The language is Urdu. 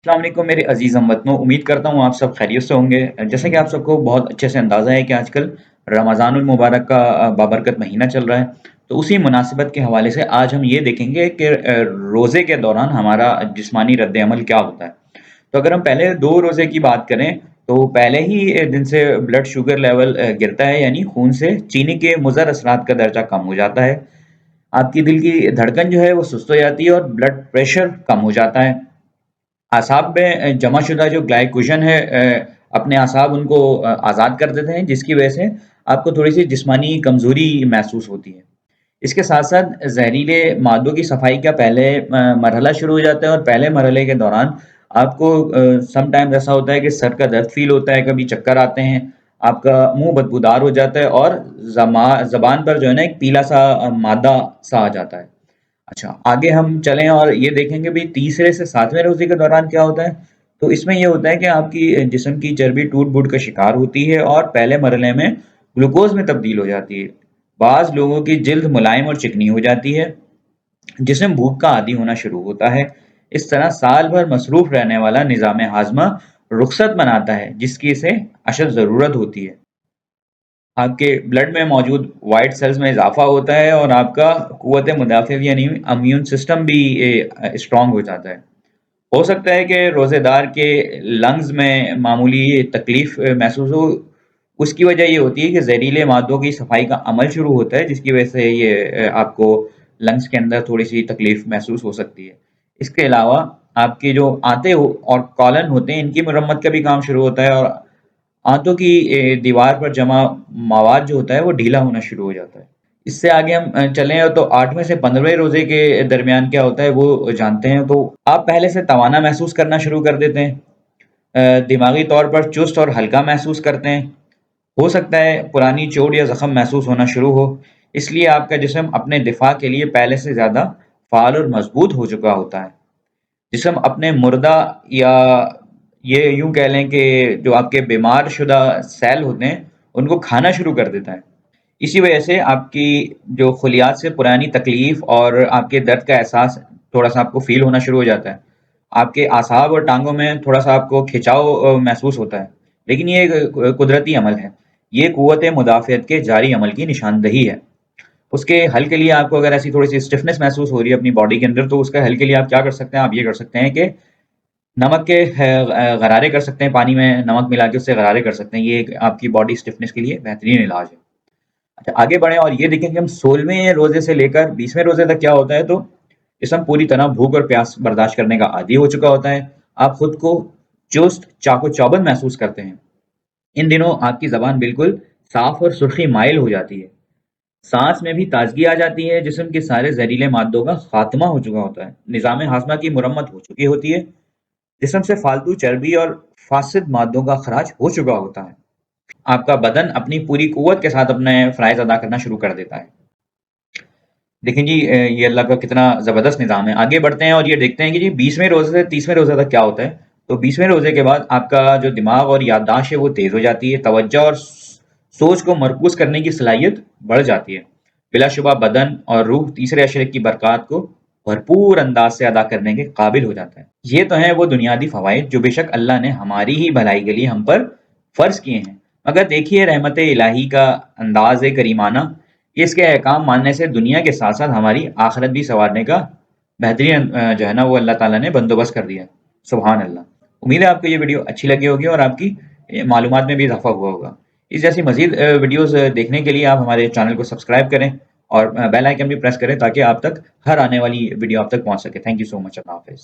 السلام علیکم میرے عزیز ہم وطنوں، امید کرتا ہوں آپ سب خیریت سے ہوں گے۔ جیسا کہ آپ سب کو بہت اچھے سے اندازہ ہے کہ آج کل رمضان المبارک کا بابرکت مہینہ چل رہا ہے، تو اسی مناسبت کے حوالے سے آج ہم یہ دیکھیں گے کہ روزے کے دوران ہمارا جسمانی رد عمل کیا ہوتا ہے۔ تو اگر ہم پہلے 2 روزے کی بات کریں تو پہلے ہی دن سے بلڈ شوگر لیول گرتا ہے، یعنی خون سے چینی کے مضر اثرات کا درجہ کم ہو جاتا ہے۔ آپ کی دل کی دھڑکن جو ہے وہ سست ہو جاتی ہے اور بلڈ پریشر کم ہو جاتا ہے۔ اعصاب میں جمع شدہ جو گلائکوجن ہے، اپنے اعصاب ان کو آزاد کر دیتے ہیں، جس کی وجہ سے آپ کو تھوڑی سی جسمانی کمزوری محسوس ہوتی ہے۔ اس کے ساتھ ساتھ زہریلے مادوں کی صفائی کا پہلے مرحلہ شروع ہو جاتا ہے، اور پہلے مرحلے کے دوران آپ کو سم ٹائم ایسا ہوتا ہے کہ سر کا درد فیل ہوتا ہے، کبھی چکر آتے ہیں، آپ کا منہ بدبودار ہو جاتا ہے، اور زبان پر جو ہے نا ایک پیلا سا مادہ سا آ جاتا ہے۔ اچھا، آگے ہم چلیں اور یہ دیکھیں گے بھی تیسرے سے 7ویں روزے کے دوران کیا ہوتا ہے۔ تو اس میں یہ ہوتا ہے کہ آپ کی جسم کی چربی ٹوٹ بوٹ کا شکار ہوتی ہے اور پہلے مرحلے میں گلوکوز میں تبدیل ہو جاتی ہے۔ بعض لوگوں کی جلد ملائم اور چکنی ہو جاتی ہے، جسم بھوک کا عادی ہونا شروع ہوتا ہے۔ اس طرح سال بھر مصروف رہنے والا نظام ہاضمہ رخصت بناتا ہے، جس کی اسے اشد ضرورت ہوتی ہے۔ آپ کے بلڈ میں موجود وائٹ سیلز میں اضافہ ہوتا ہے اور آپ کا قوت مدافع یعنی امیون سسٹم بھی اسٹرانگ ہو جاتا ہے۔ ہو سکتا ہے کہ روزے دار کے لنگز میں معمولی تکلیف محسوس ہو۔ اس کی وجہ یہ ہوتی ہے کہ زہریلے مادوں کی صفائی کا عمل شروع ہوتا ہے، جس کی وجہ سے یہ آپ کو لنگز کے اندر تھوڑی سی تکلیف محسوس ہو سکتی ہے۔ اس کے علاوہ آپ کے جو آنتے اور کالن ہوتے ہیں، ان کی مرمت کا بھی کام شروع ہوتا ہے، اور آنتوں کی دیوار پر جمع مواد جو ہوتا ہے وہ ڈھیلا ہونا شروع ہو جاتا ہے۔ اس سے آگے ہم چلیں تو 8ویں سے 15ویں روزے کے درمیان کیا ہوتا ہے وہ جانتے ہیں۔ تو آپ پہلے سے توانا محسوس کرنا شروع کر دیتے ہیں، دماغی طور پر چست اور ہلکا محسوس کرتے ہیں۔ ہو سکتا ہے پرانی چوٹ یا زخم محسوس ہونا شروع ہو، اس لیے آپ کا جسم اپنے دفاع کے لیے پہلے سے زیادہ فعال اور مضبوط ہو چکا ہوتا ہے۔ جسم اپنے مردہ یا یہ یوں کہہ لیں کہ جو آپ کے بیمار شدہ سیل ہوتے ہیں ان کو کھانا شروع کر دیتا ہے۔ اسی وجہ سے آپ کی جو خلیات سے پرانی تکلیف اور آپ کے درد کا احساس تھوڑا سا آپ کو فیل ہونا شروع ہو جاتا ہے۔ آپ کے اعصاب اور ٹانگوں میں تھوڑا سا آپ کو کھچاؤ محسوس ہوتا ہے، لیکن یہ ایک قدرتی عمل ہے۔ یہ قوت مدافعت کے جاری عمل کی نشاندہی ہے۔ اس کے حل کے لیے آپ کو اگر ایسی تھوڑی سی اسٹفنس محسوس ہو رہی ہے اپنی باڈی کے اندر، تو اس کا حل کے لیے آپ کیا کر سکتے ہیں؟ آپ یہ کر سکتے ہیں کہ نمک کے غرارے کر سکتے ہیں، پانی میں نمک ملا کے اس سے غرارے کر سکتے ہیں۔ یہ ایک آپ کی باڈی اسٹفنس کے لیے بہترین علاج ہے۔ اچھا، آگے بڑھیں اور یہ دیکھیں کہ ہم 16ویں روزے سے لے کر 20ویں روزے تک کیا ہوتا ہے۔ تو جسم پوری طرح بھوک اور پیاس برداشت کرنے کا عادی ہو چکا ہوتا ہے۔ آپ خود کو چست چاق و چوبند محسوس کرتے ہیں۔ ان دنوں آپ کی زبان بالکل صاف اور سرخی مائل ہو جاتی ہے، سانس میں بھی تازگی آ جاتی ہے، جسم کے سارے زہریلے مادوں کا خاتمہ ہو چکا ہوتا ہے، نظام ہاضمہ کی مرمت ہو چکی ہوتی ہے، جسم سے فالتو چربی اور فاسد مادوں کا خراج ہو چکا ہوتا ہے۔ آپ کا بدن اپنی پوری قوت کے ساتھ اپنے فرائض ادا کرنا شروع کر دیتا ہے۔ دیکھیں جی، یہ اللہ کا کتنا زبردست نظام ہے۔ آگے بڑھتے ہیں اور یہ دیکھتے ہیں کہ جی 20ویں روزے سے 30ویں روزے تک کیا ہوتا ہے۔ تو 20ویں روزے کے بعد آپ کا جو دماغ اور یادداشت ہے وہ تیز ہو جاتی ہے، توجہ اور سوچ کو مرکوز کرنے کی صلاحیت بڑھ جاتی ہے۔ بلا شبہ بدن اور روح تیسرے اشرے کی برکات کو بھرپور انداز سے ادا کرنے کے قابل ہو جاتا ہے۔ یہ تو ہیں وہ دنیاوی فوائد جو بے شک اللہ نے ہماری ہی بھلائی کے لیے ہم پر فرض کیے ہیں، مگر دیکھیے رحمت الہی کا انداز کریمانہ، کہ اس کے احکام ماننے سے دنیا کے ساتھ ساتھ ہماری آخرت بھی سنوارنے کا بہترین جو ہے نا وہ اللہ تعالیٰ نے بندوبست کر دیا ہے۔ سبحان اللہ۔ امید ہے آپ کو یہ ویڈیو اچھی لگی ہوگی اور آپ کی معلومات میں بھی اضافہ ہوا ہوگا۔ اس جیسی مزید ویڈیوز دیکھنے کے لیے آپ ہمارے چینل کو سبسکرائب کریں اور بیل آئکن بھی پریس کریں تاکہ آپ تک ہر آنے والی ویڈیو آپ تک پہنچ سکے۔ تھینک یو سو مچ۔ اللہ حافظ۔